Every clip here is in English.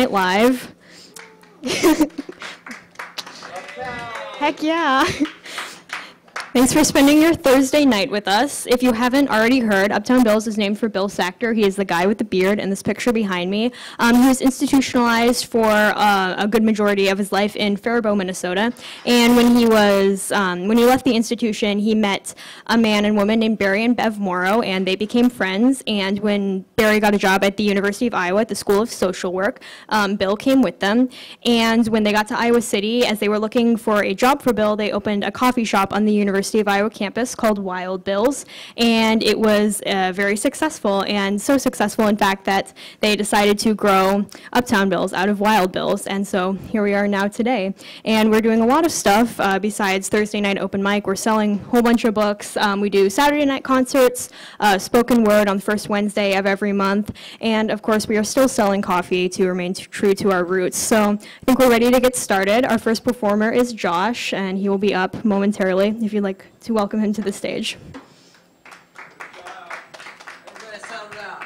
it live. Heck yeah. Thanks for spending your Thursday night with us. If you haven't already heard, Uptown Bills is named for Bill Sachter. He is the guy with the beard in this picture behind me. He was institutionalized for a good majority of his life in Faribault, Minnesota. And when he left the institution, he met a man and woman named Barry and Bev Morrow, and they became friends. And when Barry got a job at the University of Iowa at the School of Social Work, Bill came with them. And when they got to Iowa City, as they were looking for a job for Bill, they opened a coffee shop on the University of Iowa campus called Wild Bill's, and it was very successful, and so successful in fact that they decided to grow Uptown Bill's out of Wild Bill's, and so here we are now today. And we're doing a lot of stuff besides Thursday night open mic. We're selling a whole bunch of books. We do Saturday night concerts, spoken word on the first Wednesday of every month, and of course we are still selling coffee to remain true to our roots. So I think we're ready to get started. Our first performer is Josh, and he will be up momentarily if you'd like to welcome him to the stage. Everybody settle down.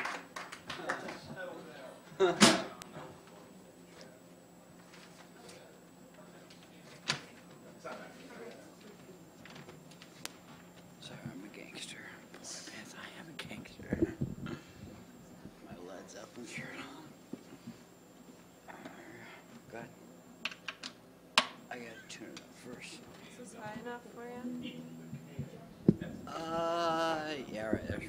Sorry, I'm a gangster. Yes, I am a gangster. My Led Zeppelin shirt on. Good. I gotta tune it up first. Is this high enough for you? Yeah, right there.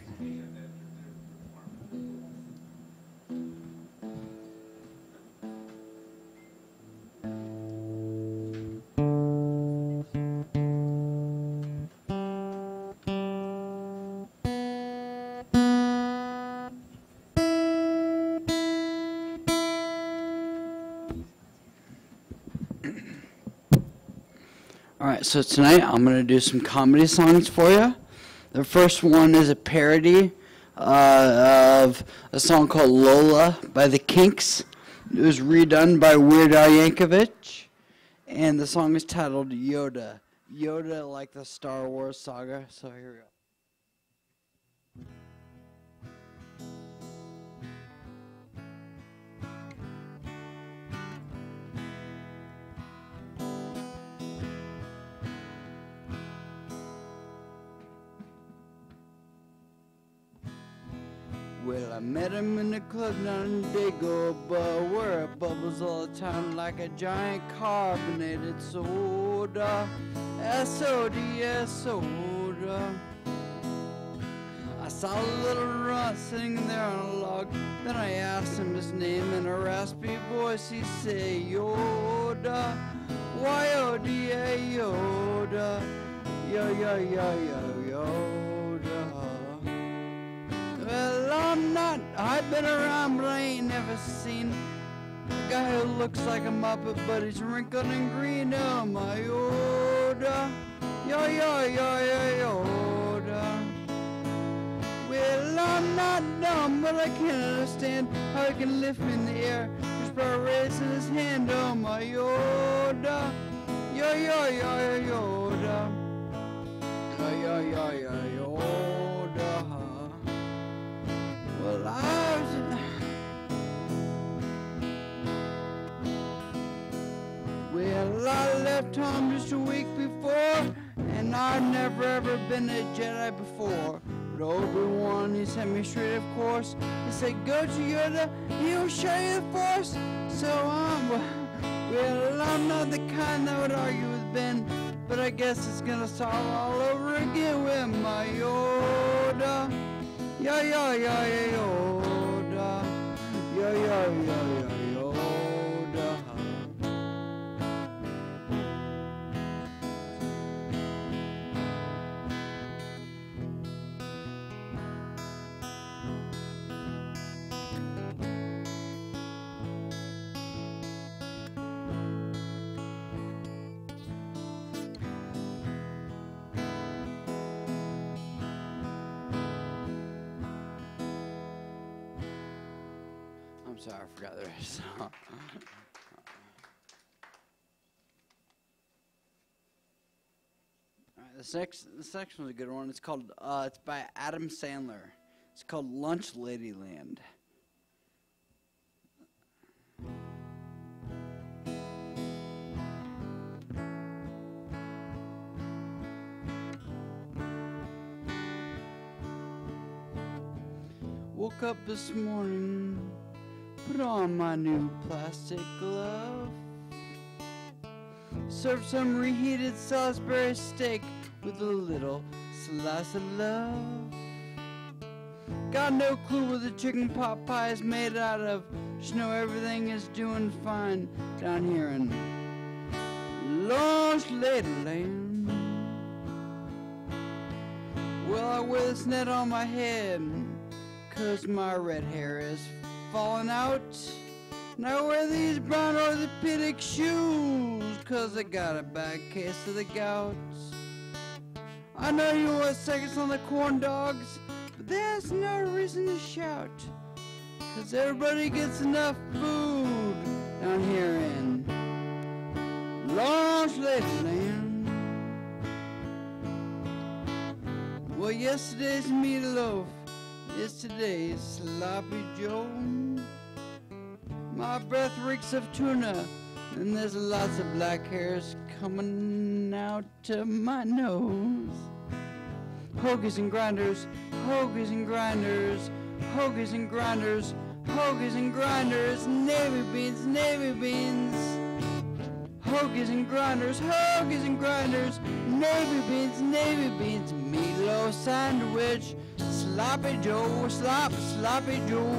All right, so tonight I'm going to do some comedy songs for you. The first one is a parody of a song called Lola by the Kinks. It was redone by Weird Al Yankovic, and the song is titled Yoda. Yoda like the Star Wars saga, so here we go. Well, I met him in the club down in Dago, but where it bubbles all the time like a giant carbonated soda. S-O-D-S soda. I saw a little runt sitting there on a log. Then I asked him his name in a raspy voice. He said, Yoda. Y-O-D-A, Yoda. Yoda. Well, I've been around, but I ain't never seen a guy who looks like a Muppet, but he's wrinkled and green. Oh, my Yoda. Yoda. Well, I'm not dumb, but I can't understand how he can lift me in the air just by raising his hand. Oh, my Yoda. Yoda. Yoda. Well, I left home just a week before, and I've never ever been a Jedi before. But Obi-Wan, he sent me straight, of course. He said, go to Yoda, he'll show you the Force. So I'm not the kind that would argue with Ben, but I guess it's gonna start all over again with my Yoda. Yoda. Yoda. I'm sorry, I forgot the rest. Alright, this next one's a good one. It's called it's by Adam Sandler. It's called Lunch Ladyland. Woke up this morning, put on my new plastic glove. Served some reheated Salisbury steak with a little slice of love. Got no clue what the chicken pot pie is made out of. Just know everything is doing fine down here in Lost Lady Land. Well, I wear this net on my head 'cause my red hair is falling out. And I wear these brown orthopedic shoes 'cause I got a bad case of the gout. I know you want seconds on the corn dogs, but there's no reason to shout, 'cause everybody gets enough food down here in Lost Lady Land. Well, yesterday's meatloaf is today's sloppy Joe. My breath reeks of tuna, and there's lots of black hairs coming out of my nose. Hoagies and grinders, hoagies and grinders, hoagies and grinders, hoagies and grinders, navy beans, navy beans. Hoagies and grinders, hoagies and grinders, navy beans, meatloaf sandwich, sloppy Joe, sloppy Joe,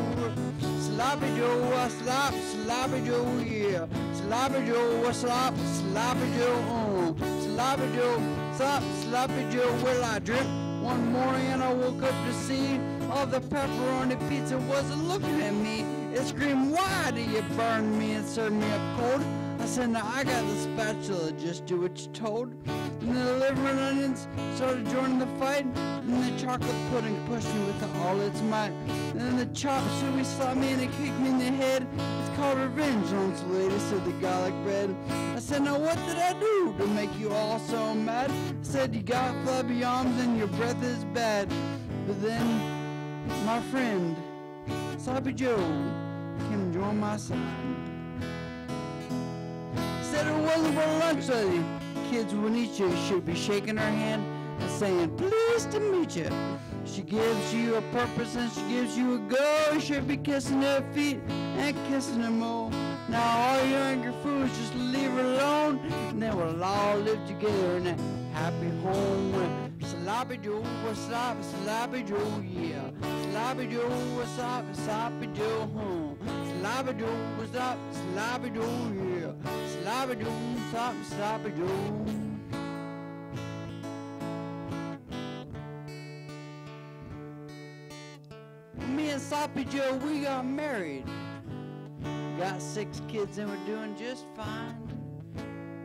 sloppy Joe, sloppy Joe, yeah, sloppy Joe, sloppy Joe, sloppy Joe, sloppy Joe. Well, I dreamt one morning and I woke up to see all the pepperoni pizza wasn't looking at me. It screamed, "Why do you burn me and serve me up cold?" I said, "Now I got the spatula, just do what you're told." And the liver and onions started joining the fight, and the chocolate pudding pushed me with all its might. And then the chop suey slapped me and it kicked me in the head. "It's called revenge, Jones lady," said the garlic bread. I said, "Now what did I do to make you all so mad?" I said, "You got flabby arms and your breath is bad." But then my friend, Sloppy Joe, came and joined my side. Said it wasn't for lunch, lady. Kids wouldn't eat you. Should be shaking her hand and saying, "Pleased to meet you." She gives you a purpose and she gives you a go. You should be kissing her feet and kissing her more. Now all your angry fools, just leave her alone, and then we'll all live together in a happy home. Sloppy Joe, what's up? Sloppy Joe, yeah. Sloppy Joe, what's up? Sloppy Joe, Sloppy Joe, what's up? Sloppy Joe, yeah. Sloppy Joe, sloppy Joe. Me and Sloppy Joe, we got married. Got 6 kids and we're doing just fine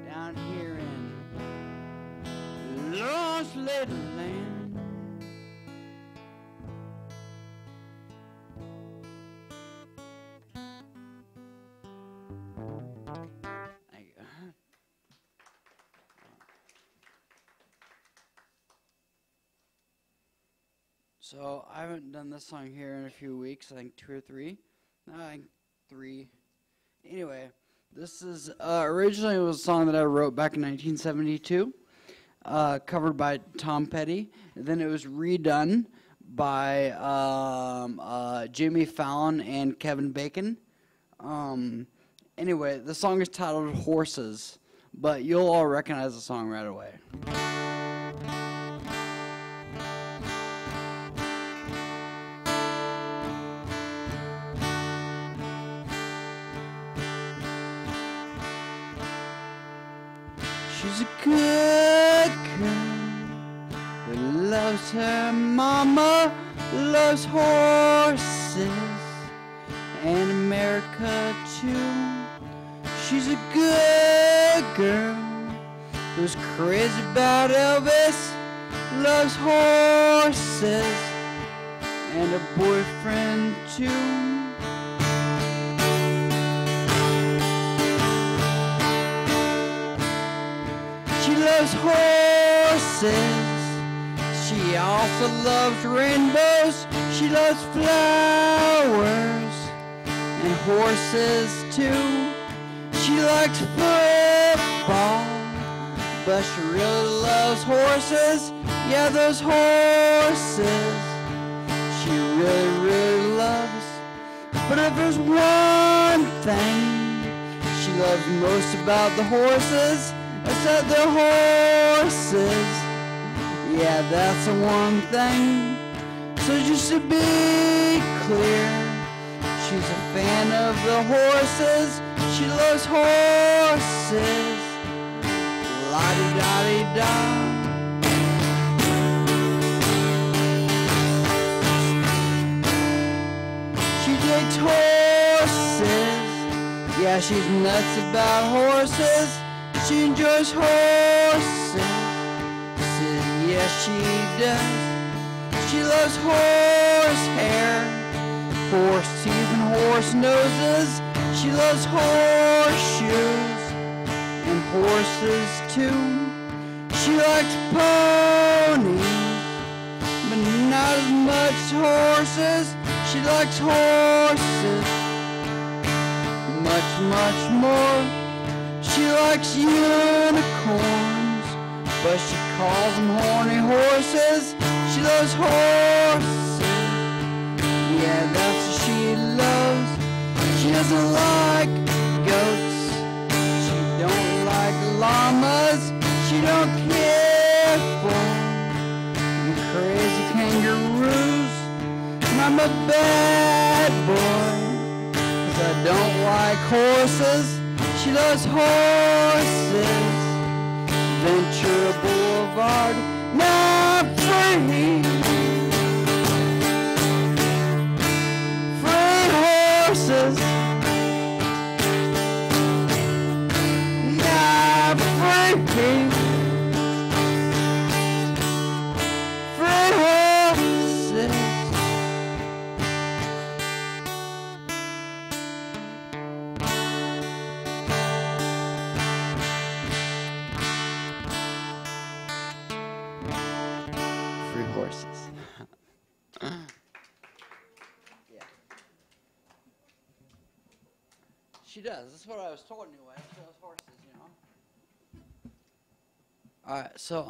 down here in Lost Lady Land. Thank you. So I haven't done this song here in a few weeks, I think 2 or 3. No, I think 3. Anyway, this is originally it was a song that I wrote back in 1972, covered by Tom Petty. And then it was redone by Jimmy Fallon and Kevin Bacon. Anyway, the song is titled "Horses," but you'll all recognize the song right away. She's a good girl who loves her mama, loves horses and America too. She's a good girl who's crazy about Elvis, loves horses and a boyfriend too. She loves horses, she also loves rainbows, she loves flowers and horses too. She likes football, but she really loves horses, yeah, those horses. She really, really loves. But if there's one thing she loves most about the horses, I said the horses. Yeah, that's the one thing. So just to be clear, she's a fan of the horses. She loves horses. La-di-da-di-da. She digs horses. Yeah, she's nuts about horses. She enjoys horses. Says, yes, she does. She loves horse hair, horse teeth and horse noses. She loves horseshoes and horses too. She likes ponies, but not as much horses. She likes horses much, much more. She likes unicorns, but she calls them horny horses. She loves horses. Yeah, that's what she loves. She doesn't like goats. She don't like llamas. She don't care for crazy kangaroos. And I'm a bad boy, 'cause I don't like horses. She loves horses. Ventura Boulevard, not free. Free horses. Not free. Free horses. Free horses. Yeah. She does. That's what I was told anyway. She loves horses, you know. Alright, so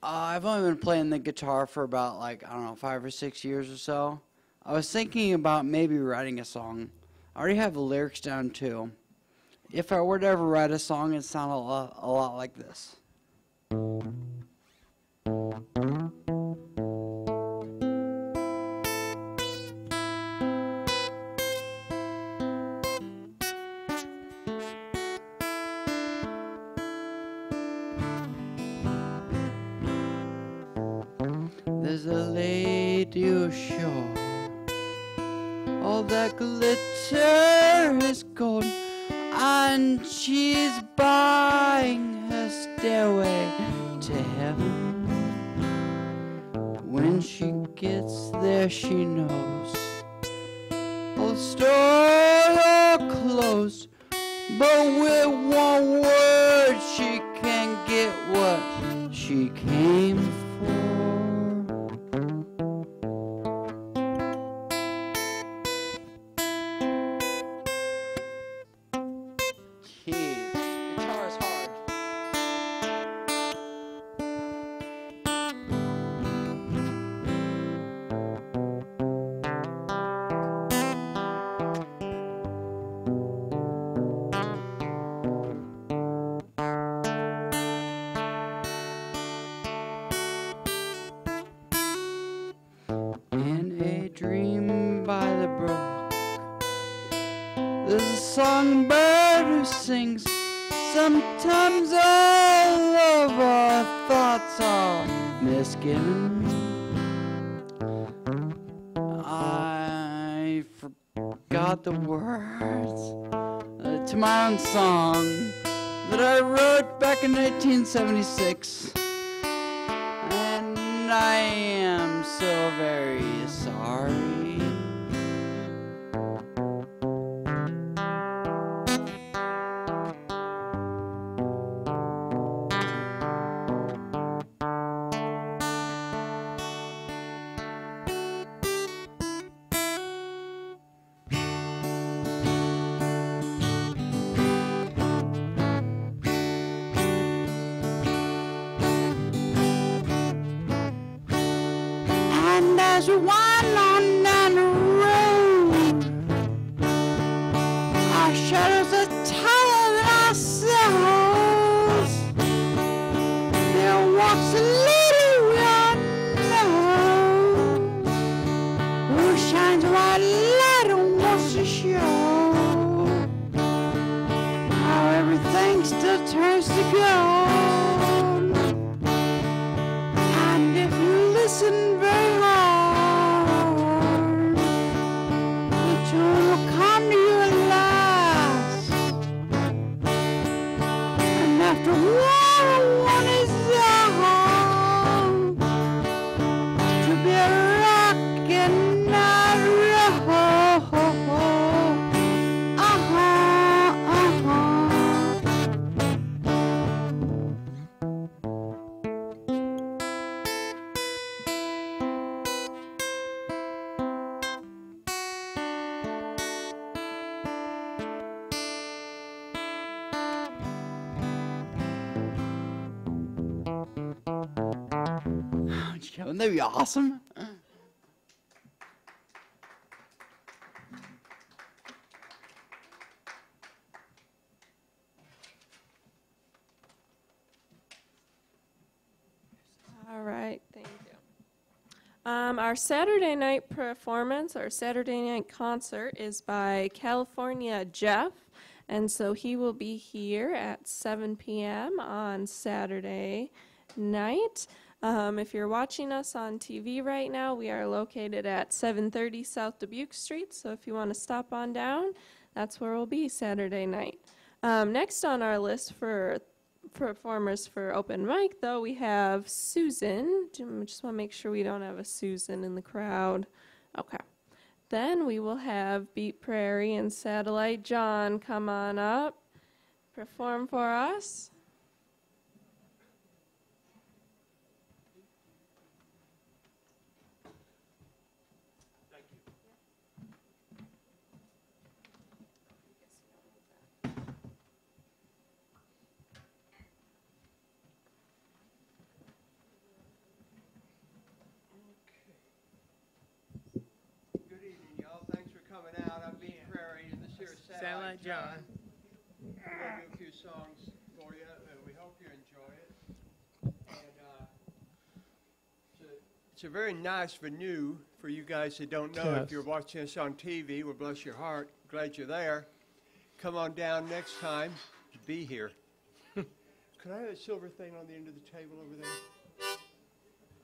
I've only been playing the guitar for about like, I don't know, 5 or 6 years or so. I was thinking about maybe writing a song. I already have the lyrics down too. If I were to ever write a song, it'd sound a lot like this. There's a lady ashore. All that glitter is gold, and she's buying her stairway to heaven. When she gets there, she knows all the stores are closed, but with one word she can get what she came for. Jeez, guitar is hard. In a dream by the brook, there's a songbird who sings. Sometimes all of our thoughts are misgiven. I forgot the words to my own song that I wrote back in 1976. And I am so very sorry. And as we wind Our shadows are taller than ourselves. There walks a lady we all know, who shines a white light and wants to show how everything still turns to gold. And if you listen very hard, the tune will come to you at last. And after one is on, to be a rock and not roll. Wouldn't that be awesome? All right, thank you. Our Saturday night performance, our Saturday night concert is by California Jeff, and so he will be here at 7 p.m. on Saturday night. If you're watching us on TV right now, we are located at 730 South Dubuque Street, so if you want to stop on down, that's where we'll be Saturday night. Next on our list for performers for open mic, though, we have Susan. Just want to make sure we don't have a Susan in the crowd. Okay. Then we will have Beat Prairie and Satellite John come on up, perform for us. Satellite John. We're going to do a few songs for you, and we hope you enjoy it. And it's a very nice venue for you guys that don't know. Yes. If you're watching us on TV, well, bless your heart. Glad you're there. Come on down next time to be here. Could I have a silver thing on the end of the table over there?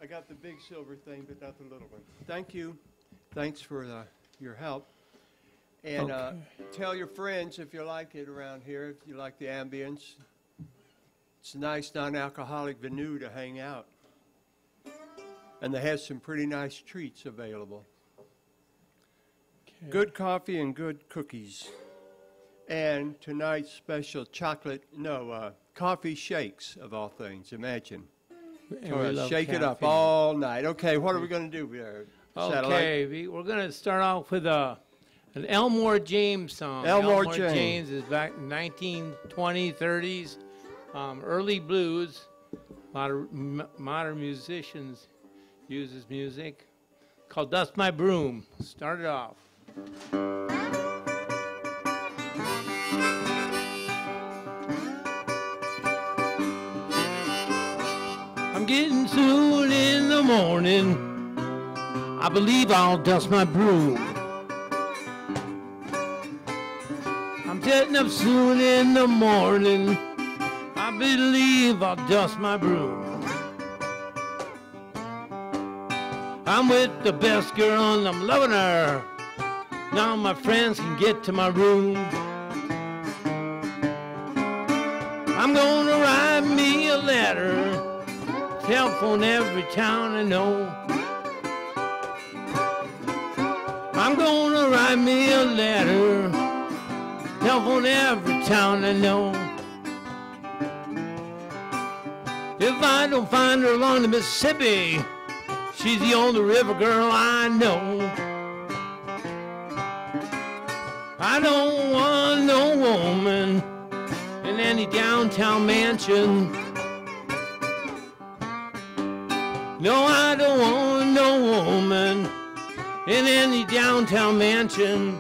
I got the big silver thing, but not the little one. Thank you. Thanks for your help. And tell your friends if you like it around here, if you like the ambience. It's a nice non-alcoholic venue to hang out. And they have some pretty nice treats available. Okay. Good coffee and good cookies. And tonight's special coffee shakes, of all things, imagine. Shake it up all night. Okay, what are we going to do there? Okay, we're going to start off with an Elmore James song. Elmore James is back in 1920s, 30s, early blues. A lot of modern musicians use his music. Called Dust My Broom. Start it off. I'm getting soon in the morning. I believe I'll dust my broom. I'm getting up soon in the morning. I believe I'll dust my broom. I'm with the best girl and I'm loving her. Now my friends can get to my room. I'm gonna write me a letter, telephone every town I know. I'm gonna write me a letter, telephone every town I know. If I don't find her along the Mississippi, she's the only river girl I know. I don't want no woman in any downtown mansion. No, I don't want no woman in any downtown mansion.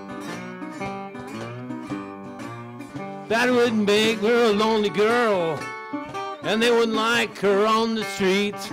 that would make her a lonely girl, and they wouldn't like her on the streets.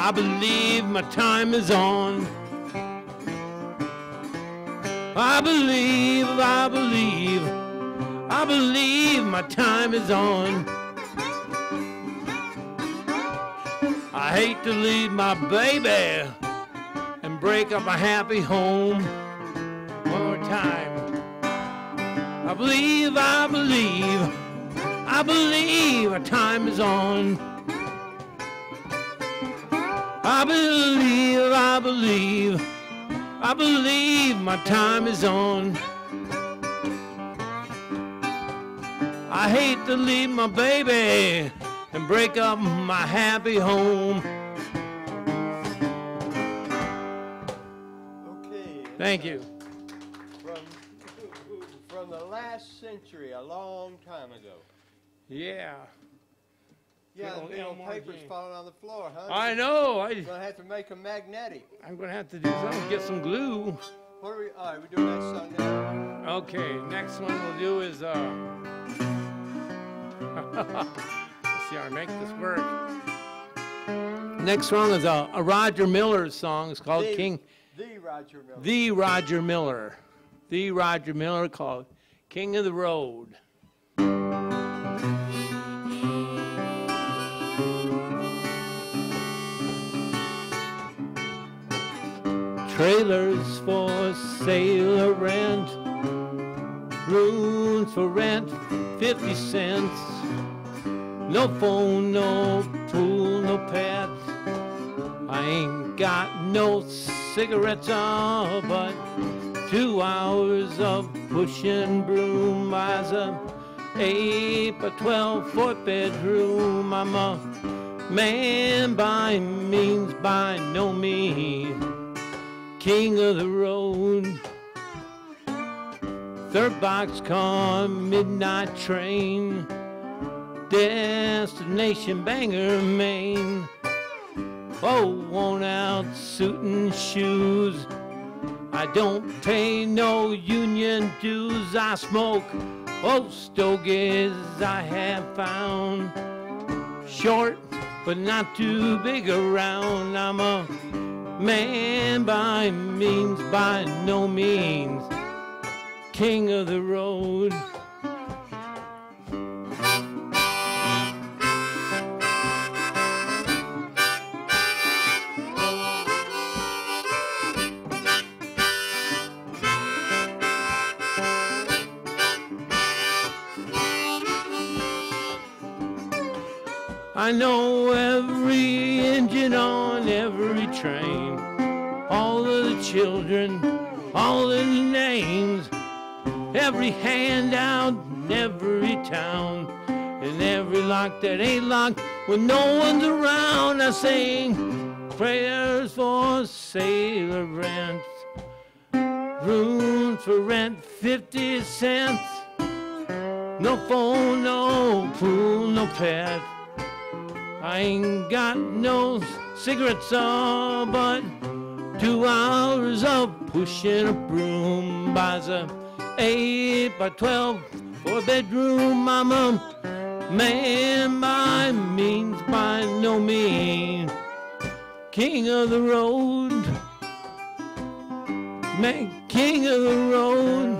I believe my time is on. I believe my time is on. I hate to leave my baby and break up a happy home. One more time. I believe my time is on. I believe my time is on. I hate to leave my baby and break up my happy home. Okay. Thank you. From the last century, a long time ago. Yeah. Yeah, the old papers falling on the floor, huh? I know. You're going to have to make them magnetic. I'm going to have to do something, get some glue. What are we, all right, we're doing that song now. Okay, next one we'll do is, let's see how I make this work. Next song is a Roger Miller song. It's called The Roger Miller. The Roger Miller. The Roger Miller, called King of the Road. Trailers for sale or rent, rooms for rent, 50 cents. No phone, no pool, no pets. I ain't got no cigarettes, but 2 hours of pushing broom. Buys a 8 by 12 4-bedroom. I'm a man by means, by no means. King of the road. 3rd boxcar, midnight train, destination Bangor, Maine. Oh, worn out suit and shoes. I don't pay no union dues. I smoke stogies I have found. Short, but not too big around. I'm a man by means, by no means. King of the road. I know every engine on every train, all of the children, all of the names, every handout in every town, and every lock that ain't locked when no one's around. I sing prayers for sailor rent, rooms for rent, 50 cents, no phone, no pool, no pet. I ain't got no cigarettes, but 2 hours of pushing a broom. Buys a 8 by 12 4-bedroom. I'm a man by means, by no means. King of the road, man, king of the road.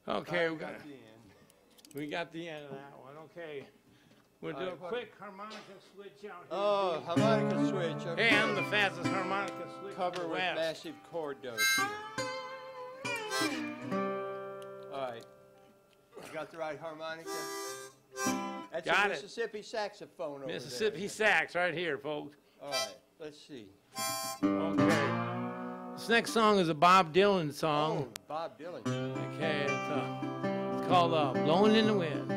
Okay, we got the end of that one. Okay, we'll do a quick harmonica switch out here. Oh, harmonica switch. Okay. Hey, I'm the fastest harmonica switch. Cover in the with West. massive chord dose here. All right. got the right harmonica? That's Got a it. Mississippi saxophone over Mississippi there. sax right here, folks. All right, let's see. Okay. This next song is a Bob Dylan song. Oh, Bob Dylan. Okay, it's called Blowing in the Wind.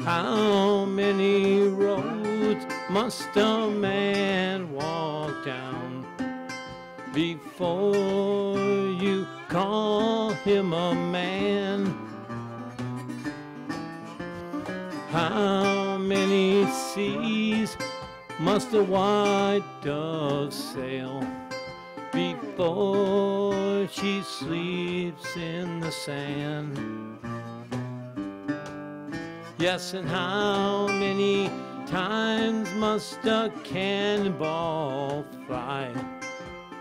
How many roads must a man walk down before you call him a man? How many seas must a white dove sail before she sleeps in the sand? Yes, and how many times must a cannonball fly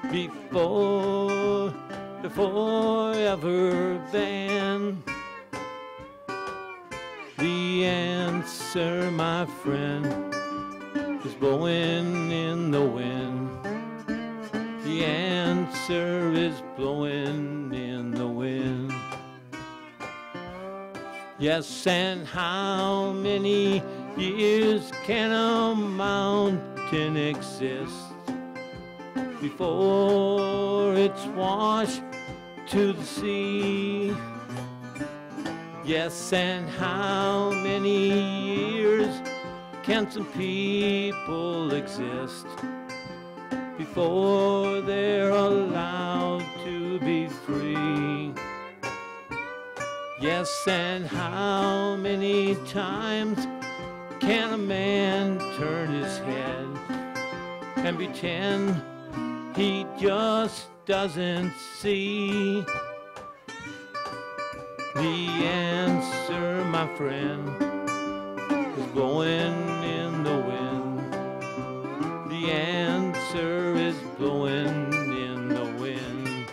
before the forever ban? The answer, my friend, is blowing in the wind. The answer is blowing in the wind. Yes, and how many years can a mountain exist before it's washed to the sea? Yes, and how many years can some people exist before they're allowed to be free? Yes, and how many times can a man turn his head and pretend he just doesn't see? The answer, my friend, is blowing in the wind. The answer is blowing in the wind.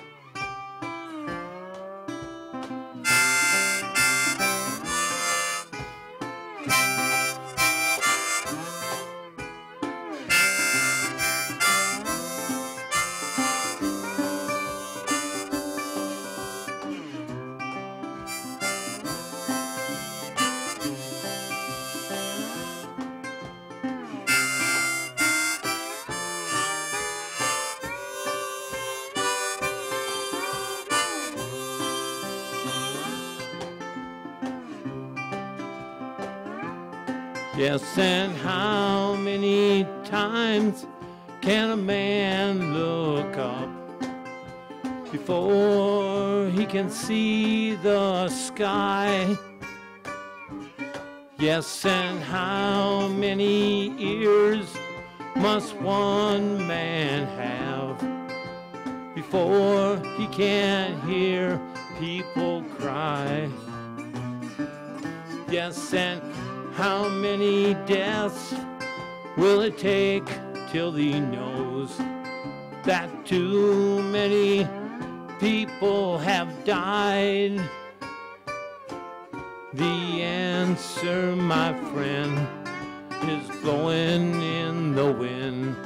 Yes, and how many times can a man look up before he can see the sky? Yes, and how many ears must one man have before he can hear people cry? Yes, and how many deaths will it take till he knows that too many people have died? The answer, my friend, is blowing in the wind.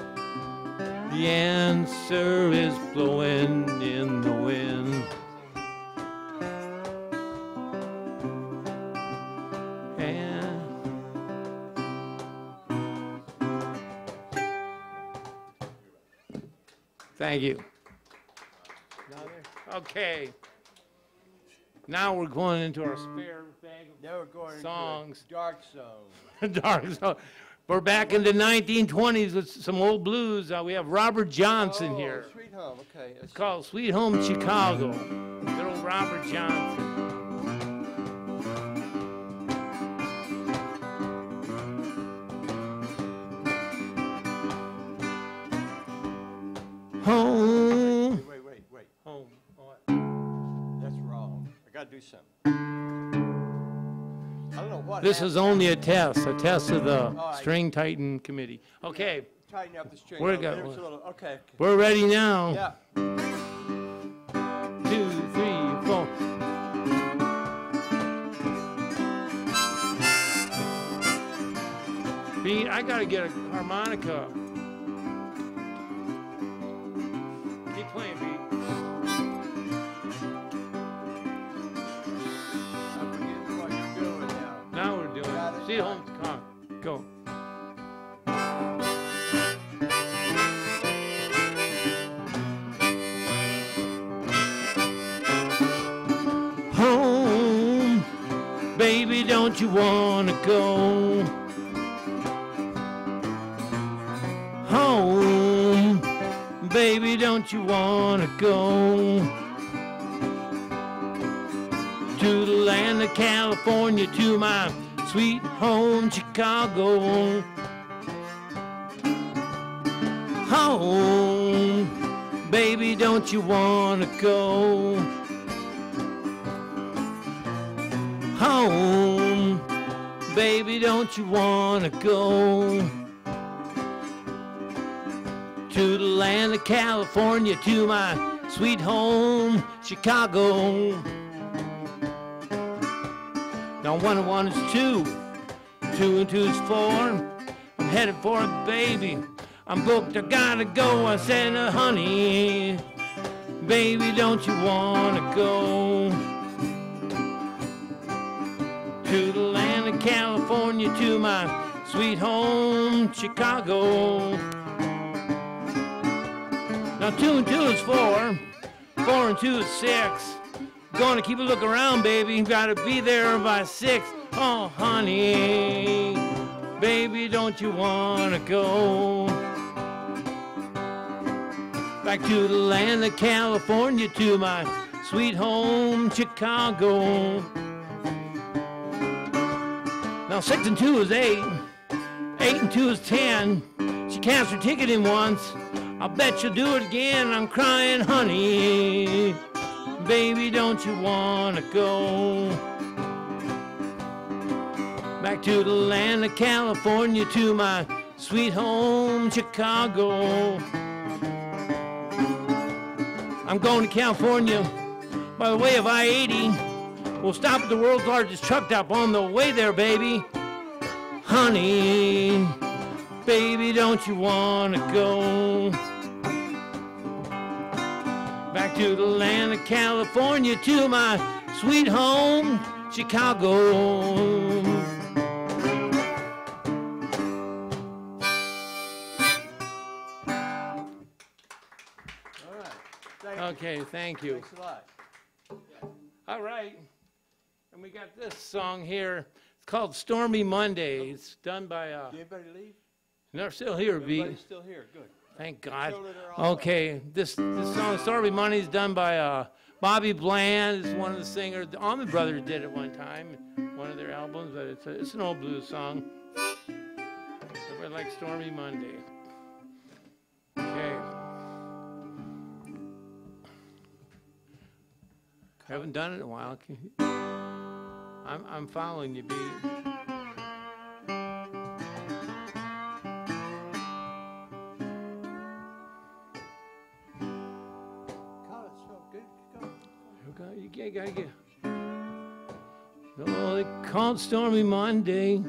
The answer is blowing in the wind. Thank you. Okay. Now we're going into our spare bag Now we're going of songs. into a dark zone. Dark song. We're back in the 1920s with some old blues. We have Robert Johnson here. Sweet Home, okay. It's called Sweet Home Chicago. Good old Robert Johnson. Home. Wait. Home. What? That's wrong. I got to do something. I don't know what This happened. is only a test of the right. String Tighten Committee. Okay, Tighten up the string. We're a little go- bit. It's a little- okay. we're ready now. Yeah. To I gotta get a harmonica. Keep playing, B. I'm forgetting what you're doing now. Now we're doing it. See home. Come on. Go. Home, baby, don't you wanna go home? Baby, don't you wanna go to the land of California, to my sweet home, Chicago? Home, baby, don't you wanna go home? Baby, don't you wanna go to the land of California, to my sweet home, Chicago? Now 1 and 1 is 2, 2 and 2 is 4. I'm headed for it, baby. I'm booked, I gotta go. I said, honey, baby, don't you wanna go to the land of California, to my sweet home, Chicago? Now 2 and 2 is 4, 4 and 2 is 6. Gonna keep a look around, baby. Gotta be there by 6. Oh, honey, baby, don't you wanna go back to the land of California, to my sweet home, Chicago? Now 6 and 2 is 8. 8 and 2 is 10. She cast her ticket in once. I'll bet she'll do it again. I'm crying, honey, baby, don't you wanna go back to the land of California, to my sweet home, Chicago? I'm going to California by the way of I-80. We'll stop at the world's largest truck stop on the way there, baby. Honey, baby, don't you wanna go back to the land of California, to my sweet home, Chicago? All right. Thank you. Okay, thank you. Thanks a lot. All right, and we got this song here. It's called Stormy Monday. It's done by, Did anybody leave? they're still here, B. Everybody's still here. Good. Thank God. Children are all Okay, this song, Stormy Monday, is done by Bobby Bland. It's one of the singers. The Allman Brothers did it one time, one of their albums, but it's an old blues song. Everybody likes Stormy Monday. Okay. I haven't done it in a while. I'm following you, B. God, it's so good. Go. You gotta get. Oh, they call it Stormy Monday.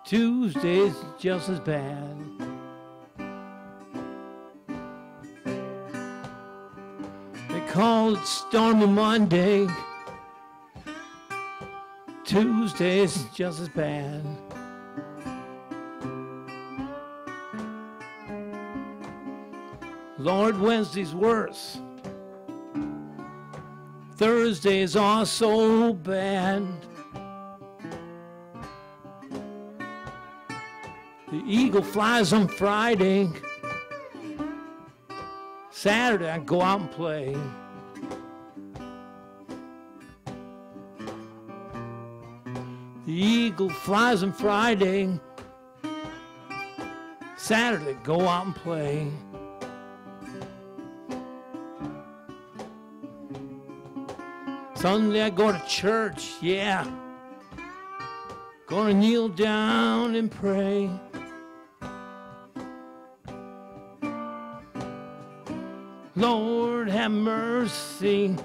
Tuesday's just as bad. They call it Stormy Monday. Tuesday's just as bad. Lord, Wednesday's worse. Thursday's also bad. The eagle flies on Friday. Saturday, I go out and play. The eagle flies on Friday. Saturday, go out and play. Sunday, I go to church, yeah. Gonna kneel down and pray. Lord, have mercy.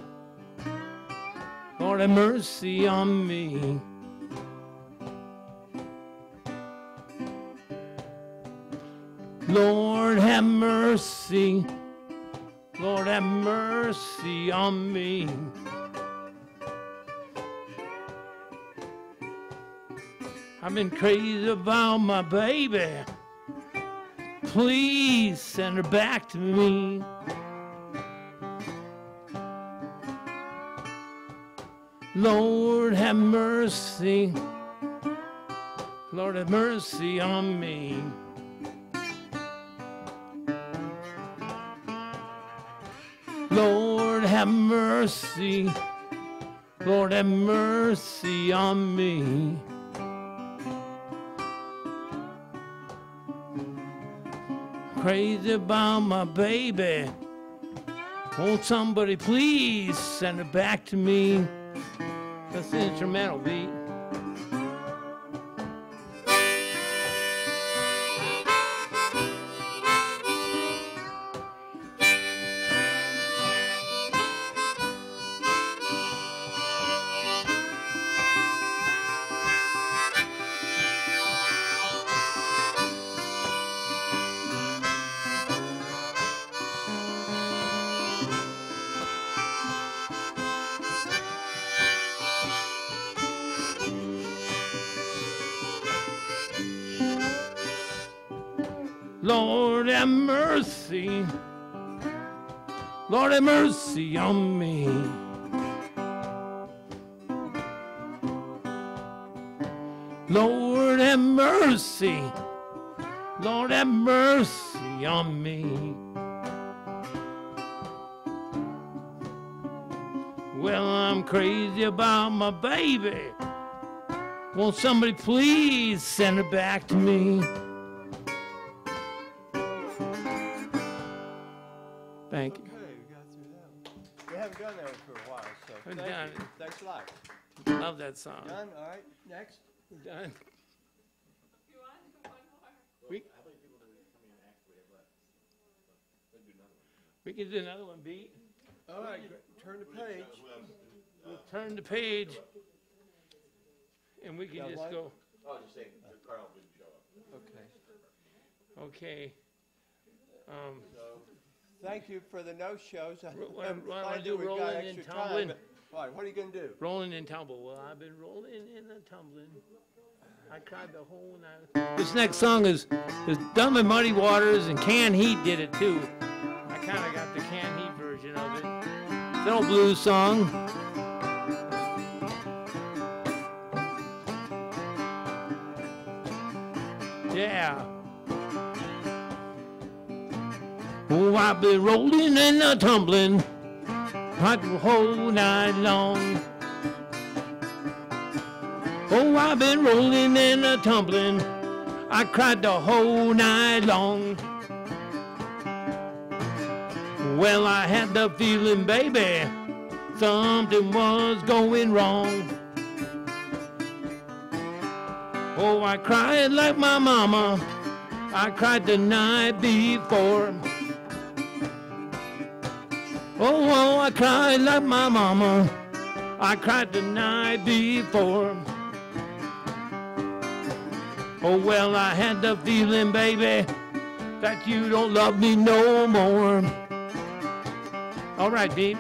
Lord, have mercy on me. Lord have mercy. Lord have mercy on me. I've been crazy about my baby. Please send her back to me. Lord have mercy. Lord have mercy on me. Lord have mercy. Lord have mercy on me. Crazy about my baby. Won't somebody please send her back to me? That's the instrumental beat. Lord have mercy. Lord have mercy on me. Lord have mercy. Lord have mercy on me. Well, I'm crazy about my baby. Won't somebody please send her back to me? Thank you. Okay, we got through that. We haven't done that one for a while, so We're thank done. you. Thanks a lot. Love that song. Done? All right, next. We're done. We can do another one, beat. All right, turn the page. We'll turn the page, and we can Got just one? go. Okay. Okay. Thank you for the no-shows. What I'm I glad do, that we got rolling and extra tumbling. time. What are you going to do? Rolling and tumble. Well, I've been rolling and tumbling. I cried the whole night. This next song is done by Muddy Waters, and Can Heat did it too. I kind of got the Can Heat version of it. It's an old blues song. Yeah. Oh, I've been rolling and tumbling the whole night long. Oh, I've been rolling and tumbling. I cried the whole night long. Well, I had the feeling, baby, something was going wrong. Oh, I cried like my mama. I cried the night before. Oh, I cried like my mama. I cried the night before. Oh, well, I had the feeling, baby, that you don't love me no more. All right, Deep.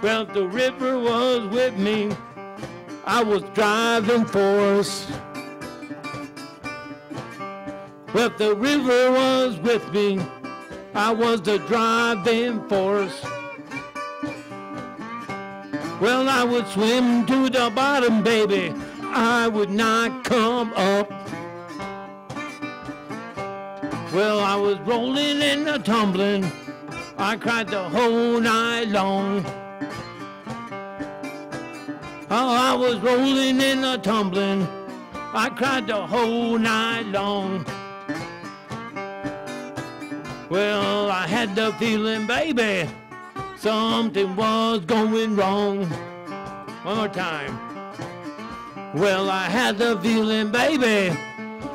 Well, the river was with me. I was driving force. Well, the river was with me. I was the driving force. Well, I would swim to the bottom, baby. I would not come up. Well, I was rolling and a tumbling. I cried the whole night long. Oh, I was rolling and a tumbling. I cried the whole night long. Well, I had the feeling, baby, something was going wrong. One more time. Well, I had the feeling, baby,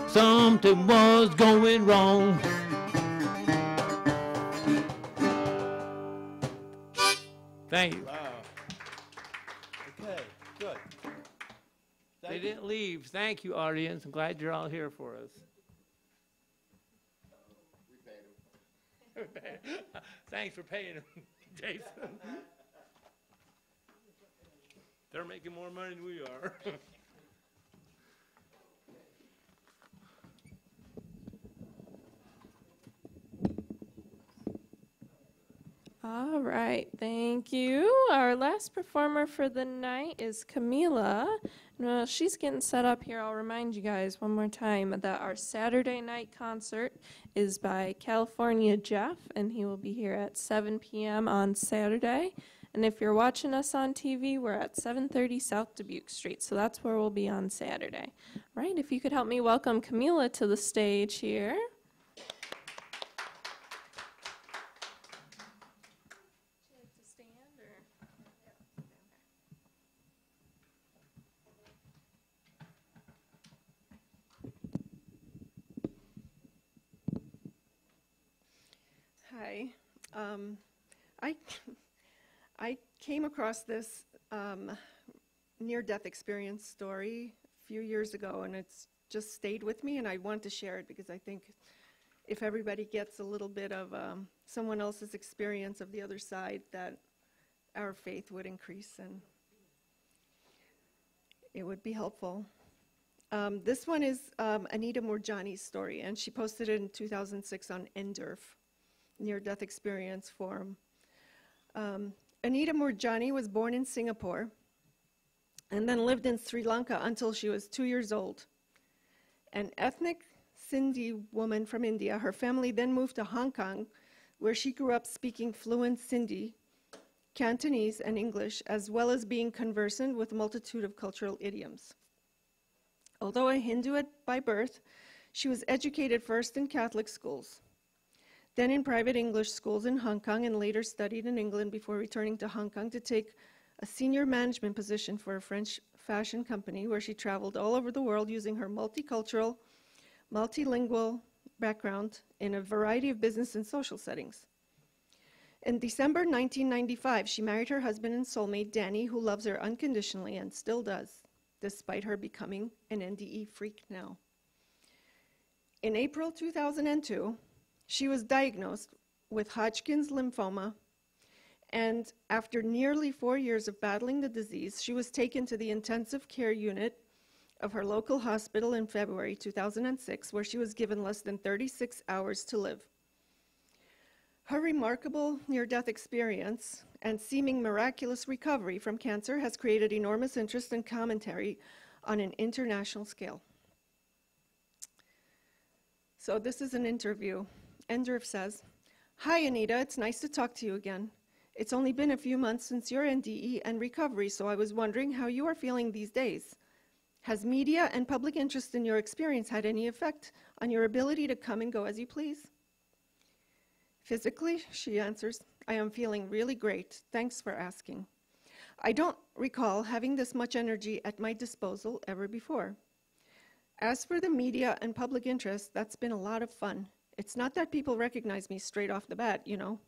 something was going wrong. Thank you. Wow. Okay, good. They didn't leave. Thank you, audience. I'm glad you're all here for us. We paid them. Thanks for paying them, Jason. They're making more money than we are. All right, thank you. Our last performer for the night is Camila. While she's getting set up here, I'll remind you guys one more time that our Saturday night concert is by California Jeff, and he will be here at 7 p.m. on Saturday. And if you're watching us on TV, we're at 730 South Dubuque Street, so that's where we'll be on Saturday. All right, if you could help me welcome Camila to the stage here. Hi. I came across this near-death experience story a few years ago, and it's just stayed with me, and I want to share it because I think if everybody gets a little bit of someone else's experience of the other side, that our faith would increase and it would be helpful. This one is Anita Moorjani's story, and she posted it in 2006 on NDERF, Near-Death Experience Forum. Anita Moorjani was born in Singapore and then lived in Sri Lanka until she was 2 years old. An ethnic Sindhi woman from India, her family then moved to Hong Kong, where she grew up speaking fluent Sindhi, Cantonese, and English, as well as being conversant with a multitude of cultural idioms. Although a Hindu by birth, she was educated first in Catholic schools, then in private English schools in Hong Kong, and later studied in England before returning to Hong Kong to take a senior management position for a French fashion company, where she traveled all over the world using her multicultural, multilingual background in a variety of business and social settings. In December 1995, she married her husband and soulmate, Danny, who loves her unconditionally and still does, despite her becoming an NDE freak now. In April 2002, she was diagnosed with Hodgkin's lymphoma, and after nearly 4 years of battling the disease, she was taken to the intensive care unit of her local hospital in February 2006, where she was given less than 36 hours to live. Her remarkable near-death experience and seeming miraculous recovery from cancer has created enormous interest and commentary on an international scale. So this is an interview. NDERF says, "Hi, Anita, it's nice to talk to you again. It's only been a few months since your NDE and recovery, so I was wondering how you are feeling these days. Has media and public interest in your experience had any effect on your ability to come and go as you please?" Physically, she answers, "I am feeling really great. Thanks for asking. I don't recall having this much energy at my disposal ever before. As for the media and public interest, that's been a lot of fun. It's not that people recognize me straight off the bat, you know.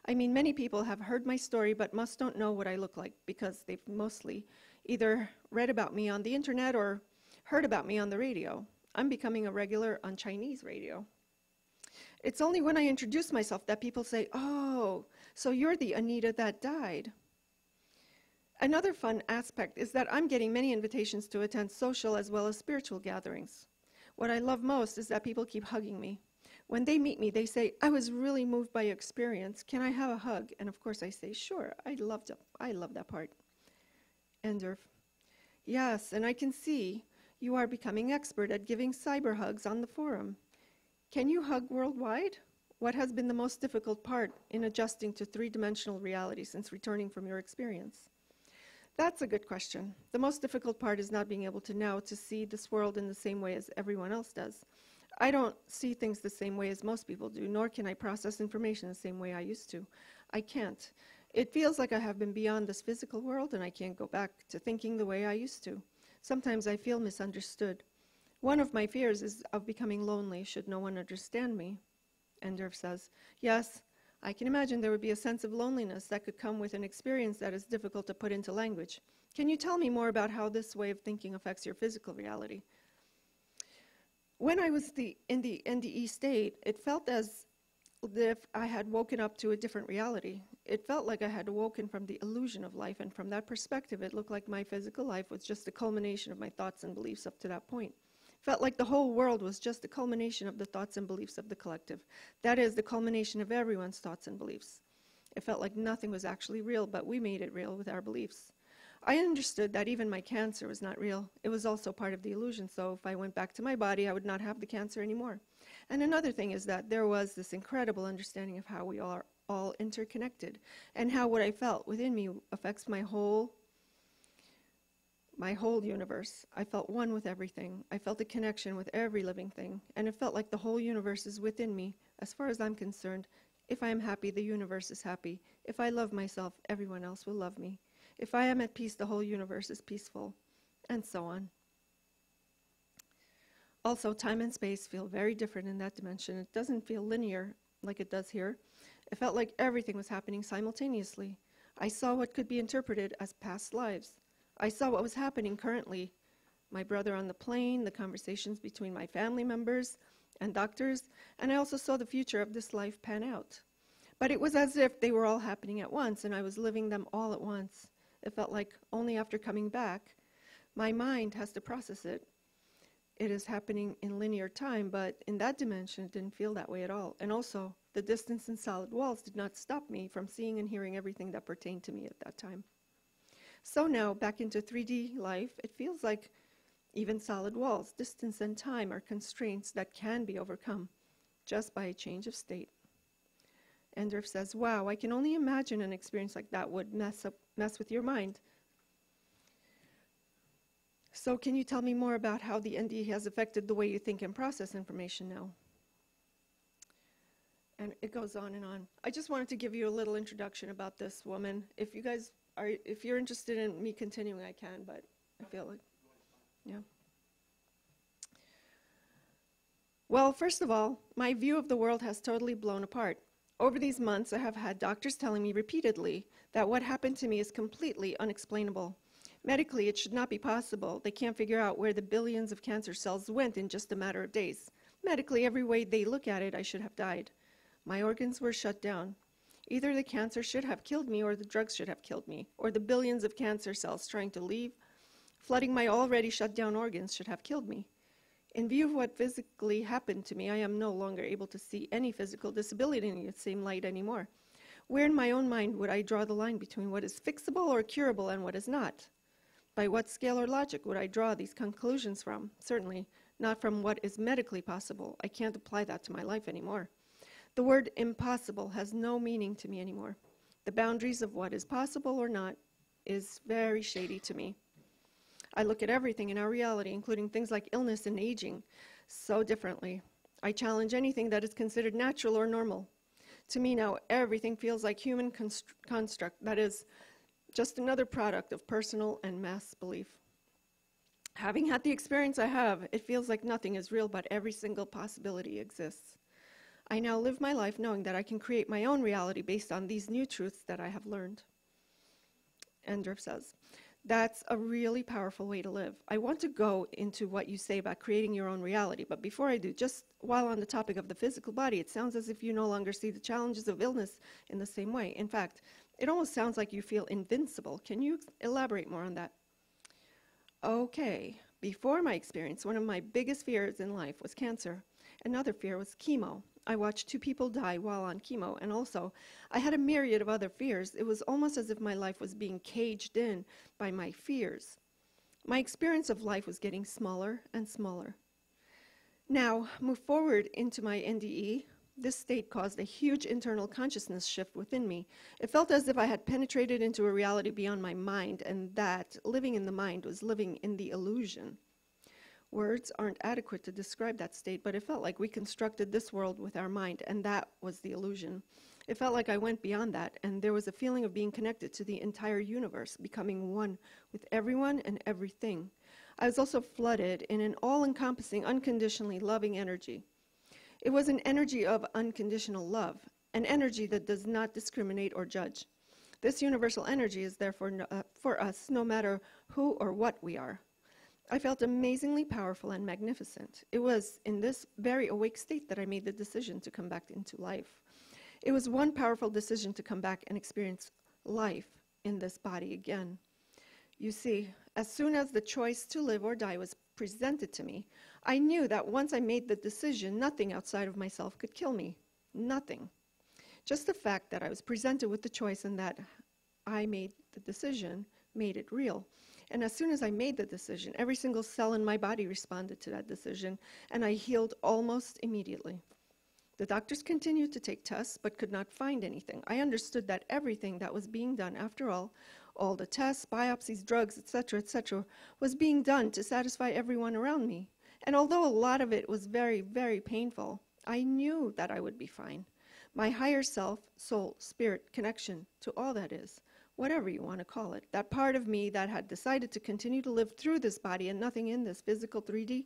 I mean, many people have heard my story but must don't know what I look like because they've mostly either read about me on the internet or heard about me on the radio. I'm becoming a regular on Chinese radio. It's only when I introduce myself that people say, 'Oh, so you're the Anita that died.' Another fun aspect is that I'm getting many invitations to attend social as well as spiritual gatherings. What I love most is that people keep hugging me. When they meet me, they say, 'I was really moved by your experience. Can I have a hug?' And of course I say, 'Sure, I love that part.'" NDERF, "Yes, and I can see you are becoming expert at giving cyber hugs on the forum. Can you hug worldwide? What has been the most difficult part in adjusting to three-dimensional reality since returning from your experience? That's a good question. The most difficult part is not being able to now to see this world in the same way as everyone else does. I don't see things the same way as most people do, nor can I process information the same way I used to. I can't. It feels like I have been beyond this physical world and I can't go back to thinking the way I used to. Sometimes I feel misunderstood. One of my fears is of becoming lonely should no one understand me. Endorf says, yes, I can imagine there would be a sense of loneliness that could come with an experience that is difficult to put into language. Can you tell me more about how this way of thinking affects your physical reality? When I was in the NDE state, it felt as if I had woken up to a different reality. It felt like I had awoken from the illusion of life, and from that perspective, it looked like my physical life was just a culmination of my thoughts and beliefs up to that point. Felt like the whole world was just a culmination of the thoughts and beliefs of the collective. That is, the culmination of everyone's thoughts and beliefs. It felt like nothing was actually real, but we made it real with our beliefs. I understood that even my cancer was not real. It was also part of the illusion, so if I went back to my body, I would not have the cancer anymore. And another thing is that there was this incredible understanding of how we are all interconnected, and how what I felt within me affects my whole universe. I felt one with everything. I felt a connection with every living thing, and it felt like the whole universe is within me. As far as I'm concerned, if I am happy, the universe is happy. If I love myself, everyone else will love me. If I am at peace, the whole universe is peaceful, and so on. Also, time and space feel very different in that dimension. It doesn't feel linear like it does here. It felt like everything was happening simultaneously. I saw what could be interpreted as past lives. I saw what was happening currently. My brother on the plane, the conversations between my family members and doctors, and I also saw the future of this life pan out. But it was as if they were all happening at once, and I was living them all at once. It felt like only after coming back, my mind has to process it. It is happening in linear time, but in that dimension, it didn't feel that way at all. And also, the distance and solid walls did not stop me from seeing and hearing everything that pertained to me at that time. So now, back into 3D life, it feels like even solid walls, distance and time are constraints that can be overcome just by a change of state. Endorf says, wow, I can only imagine an experience like that would mess with your mind. So can you tell me more about how the NDE has affected the way you think and process information now? And it goes on and on. I just wanted to give you a little introduction about this woman. If you're interested in me continuing, I can, but I feel like, yeah. Well, first of all, my view of the world has totally blown apart. Over these months, I have had doctors telling me repeatedly that what happened to me is completely unexplainable. Medically, it should not be possible. They can't figure out where the billions of cancer cells went in just a matter of days. Medically, every way they look at it, I should have died. My organs were shut down. Either the cancer should have killed me or the drugs should have killed me, or the billions of cancer cells trying to leave, flooding my already shut down organs should have killed me. In view of what physically happened to me, I am no longer able to see any physical disability in the same light anymore. Where in my own mind would I draw the line between what is fixable or curable and what is not? By what scale or logic would I draw these conclusions from? Certainly not from what is medically possible. I can't apply that to my life anymore. The word impossible has no meaning to me anymore. The boundaries of what is possible or not is very shady to me. I look at everything in our reality, including things like illness and aging, so differently. I challenge anything that is considered natural or normal. To me now, everything feels like human construct, that is, just another product of personal and mass belief. Having had the experience I have, it feels like nothing is real, but every single possibility exists. I now live my life knowing that I can create my own reality based on these new truths that I have learned. Endorf says, that's a really powerful way to live. I want to go into what you say about creating your own reality, but before I do, just while on the topic of the physical body, it sounds as if you no longer see the challenges of illness in the same way. In fact, it almost sounds like you feel invincible. Can you elaborate more on that? Okay, before my experience, one of my biggest fears in life was cancer. Another fear was chemo. I watched 2 people die while on chemo, and also I had a myriad of other fears. It was almost as if my life was being caged in by my fears. My experience of life was getting smaller and smaller. Now, move forward into my NDE. This state caused a huge internal consciousness shift within me. It felt as if I had penetrated into a reality beyond my mind, and that living in the mind was living in the illusion. Words aren't adequate to describe that state, but it felt like we constructed this world with our mind, and that was the illusion. It felt like I went beyond that, and there was a feeling of being connected to the entire universe, becoming one with everyone and everything. I was also flooded in an all-encompassing, unconditionally loving energy. It was an energy of unconditional love, an energy that does not discriminate or judge. This universal energy is therefore for us, no matter who or what we are. I felt amazingly powerful and magnificent. It was in this very awake state that I made the decision to come back into life. It was one powerful decision to come back and experience life in this body again. You see, as soon as the choice to live or die was presented to me, I knew that once I made the decision, nothing outside of myself could kill me. Nothing. Just the fact that I was presented with the choice and that I made the decision made it real. And as soon as I made the decision, every single cell in my body responded to that decision, and I healed almost immediately. The doctors continued to take tests, but could not find anything. I understood that everything that was being done, after all the tests, biopsies, drugs, etc., was being done to satisfy everyone around me. And although a lot of it was very, very painful, I knew that I would be fine. My higher self, soul, spirit, connection to all that is, whatever you want to call it, that part of me that had decided to continue to live through this body and nothing in this physical 3D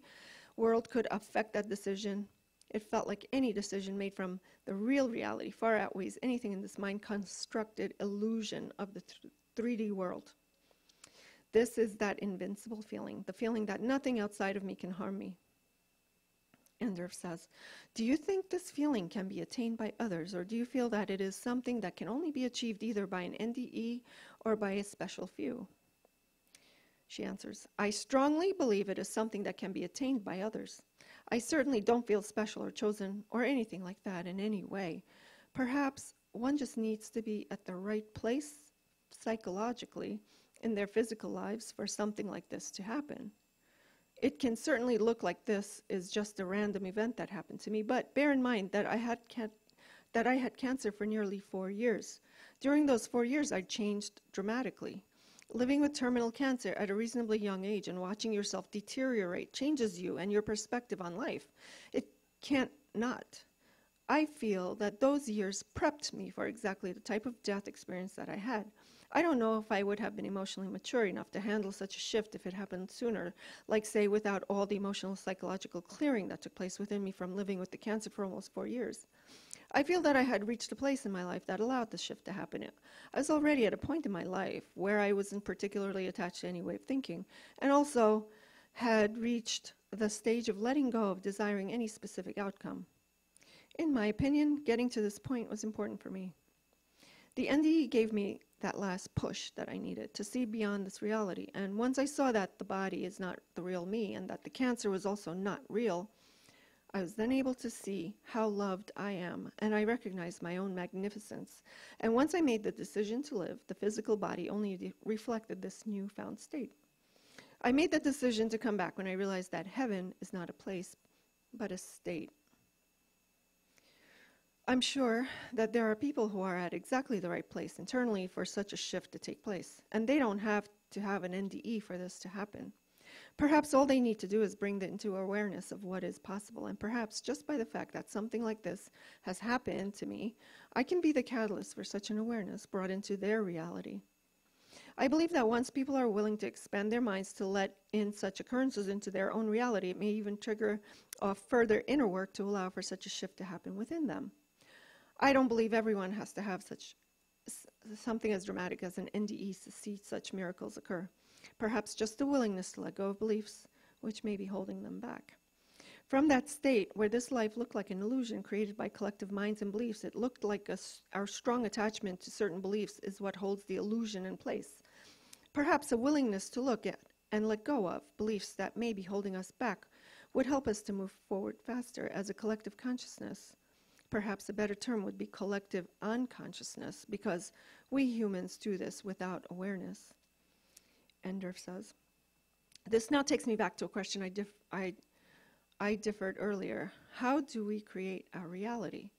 world could affect that decision. It felt like any decision made from the real reality far outweighs anything in this mind-constructed illusion of the 3D world. This is that invincible feeling, the feeling that nothing outside of me can harm me. Endorf says, do you think this feeling can be attained by others, or do you feel that it is something that can only be achieved either by an NDE or by a special few? She answers, I strongly believe it is something that can be attained by others. I certainly don't feel special or chosen or anything like that in any way. Perhaps one just needs to be at the right place psychologically in their physical lives for something like this to happen. It can certainly look like this is just a random event that happened to me, but bear in mind that I had cancer for nearly 4 years. During those 4 years, I changed dramatically. Living with terminal cancer at a reasonably young age and watching yourself deteriorate changes you and your perspective on life. It can't not. I feel that those years prepped me for exactly the type of death experience that I had. I don't know if I would have been emotionally mature enough to handle such a shift if it happened sooner, like say without all the emotional psychological clearing that took place within me from living with the cancer for almost 4 years. I feel that I had reached a place in my life that allowed the shift to happen. I was already at a point in my life where I wasn't particularly attached to any way of thinking, and also had reached the stage of letting go of desiring any specific outcome. In my opinion, getting to this point was important for me. The NDE gave me that last push that I needed to see beyond this reality, and once I saw that the body is not the real me and that the cancer was also not real, I was then able to see how loved I am, and I recognized my own magnificence. And once I made the decision to live, the physical body only reflected this newfound state. I made the decision to come back when I realized that heaven is not a place, but a state. I'm sure that there are people who are at exactly the right place internally for such a shift to take place, and they don't have to have an NDE for this to happen. Perhaps all they need to do is bring it into awareness of what is possible, and perhaps just by the fact that something like this has happened to me, I can be the catalyst for such an awareness brought into their reality. I believe that once people are willing to expand their minds to let in such occurrences into their own reality, it may even trigger off further inner work to allow for such a shift to happen within them. I don't believe everyone has to have something as dramatic as an NDE to see such miracles occur. Perhaps just the willingness to let go of beliefs which may be holding them back. From that state where this life looked like an illusion created by collective minds and beliefs, it looked like our strong attachment to certain beliefs is what holds the illusion in place. Perhaps a willingness to look at and let go of beliefs that may be holding us back would help us to move forward faster as a collective consciousness. Perhaps a better term would be collective unconsciousness, because we humans do this without awareness. Endorf says, this now takes me back to a question I differed earlier. How do we create our reality?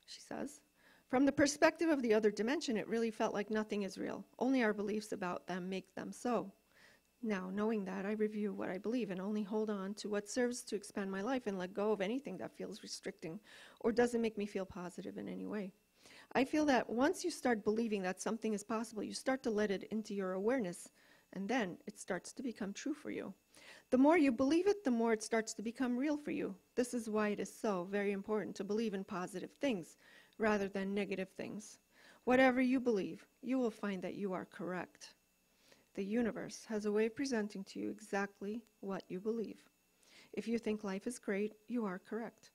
She says, from the perspective of the other dimension, it really felt like nothing is real. Only our beliefs about them make them so. Now, knowing that, I review what I believe and only hold on to what serves to expand my life and let go of anything that feels restricting or doesn't make me feel positive in any way. I feel that once you start believing that something is possible, you start to let it into your awareness, and then it starts to become true for you. The more you believe it, the more it starts to become real for you. This is why it is so very important to believe in positive things rather than negative things. Whatever you believe, you will find that you are correct. The universe has a way of presenting to you exactly what you believe. If you think life is great, you are correct.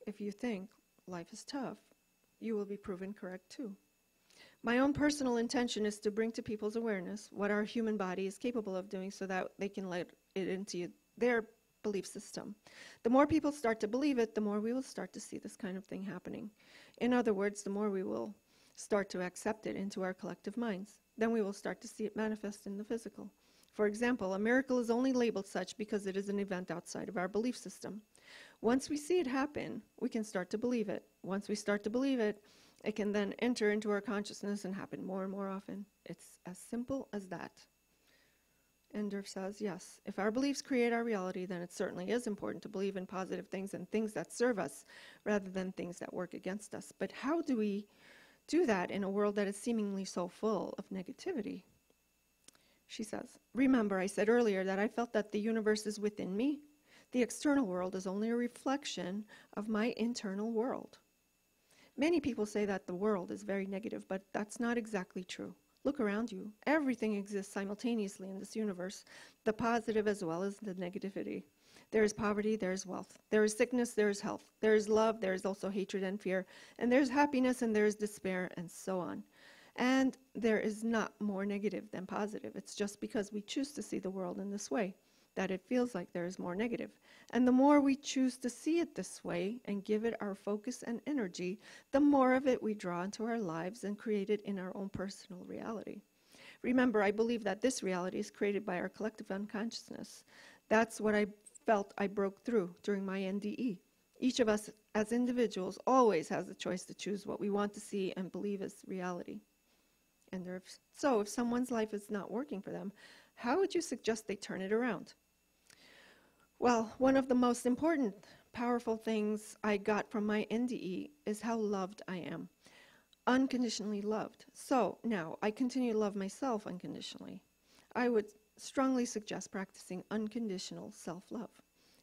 If you think life is tough, you will be proven correct too. My own personal intention is to bring to people's awareness what our human body is capable of doing so that they can let it into their belief system. The more people start to believe it, the more we will start to see this kind of thing happening. In other words, the more we will start to accept it into our collective minds. Then we will start to see it manifest in the physical. For example, a miracle is only labeled such because it is an event outside of our belief system. Once we see it happen, we can start to believe it. Once we start to believe it, it can then enter into our consciousness and happen more and more often. It's as simple as that. Endorf says, yes, if our beliefs create our reality, then it certainly is important to believe in positive things and things that serve us rather than things that work against us. But how do we do that in a world that is seemingly so full of negativity? She says, remember I said earlier that I felt that the universe is within me. The external world is only a reflection of my internal world. Many people say that the world is very negative, but that's not exactly true. Look around you. Everything exists simultaneously in this universe, the positive as well as the negativity. There is poverty, there is wealth. There is sickness, there is health. There is love, there is also hatred and fear. And there's happiness and there is despair and so on. And there is not more negative than positive. It's just because we choose to see the world in this way that it feels like there is more negative. And the more we choose to see it this way and give it our focus and energy, the more of it we draw into our lives and create it in our own personal reality. Remember, I believe that this reality is created by our collective unconsciousness. That's what I felt I broke through during my NDE. Each of us as individuals always has the choice to choose what we want to see and believe as reality. And so if someone's life is not working for them, how would you suggest they turn it around? Well, one of the most important, powerful things I got from my NDE is how loved I am. Unconditionally loved. So now I continue to love myself unconditionally. I would strongly suggest practicing unconditional self-love.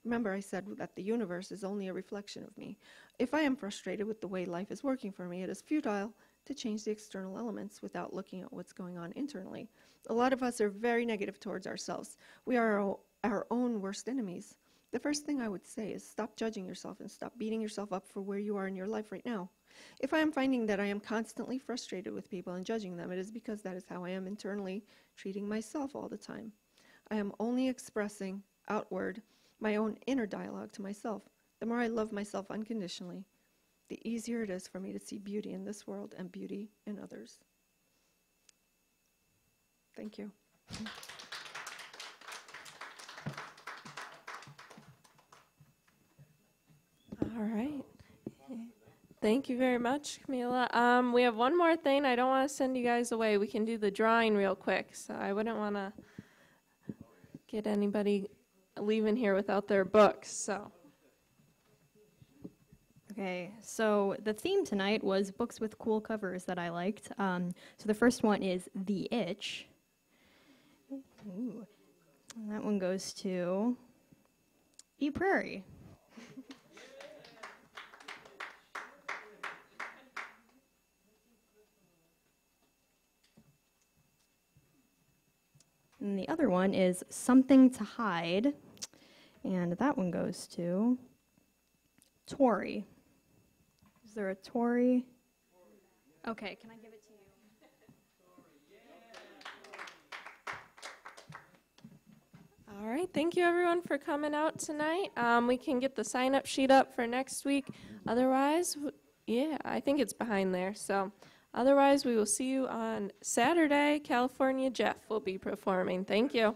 Remember, I said that the universe is only a reflection of me. If I am frustrated with the way life is working for me, it is futile to change the external elements without looking at what's going on internally. A lot of us are very negative towards ourselves. We are our own worst enemies. The first thing I would say is stop judging yourself and stop beating yourself up for where you are in your life right now. If I am finding that I am constantly frustrated with people and judging them, it is because that is how I am internally treating myself all the time. I am only expressing outward my own inner dialogue to myself. The more I love myself unconditionally, the easier it is for me to see beauty in this world and beauty in others. Thank you. All right. Thank you very much, Camila. We have one more thing. I don't want to send you guys away. We can do the drawing real quick, so I wouldn't want to get anybody leaving here without their books. So. Okay, so the theme tonight was books with cool covers that I liked. So the first one is The Itch. Ooh. And that one goes to E. Prairie. And the other one is Something to Hide. And that one goes to Tori. Is there a Tori? Okay, can I give it to you? All right, thank you everyone for coming out tonight. We can get the sign-up sheet up for next week. Otherwise, yeah, I think it's behind there. So otherwise, we will see you on Saturday. California Jeff will be performing. Thank you.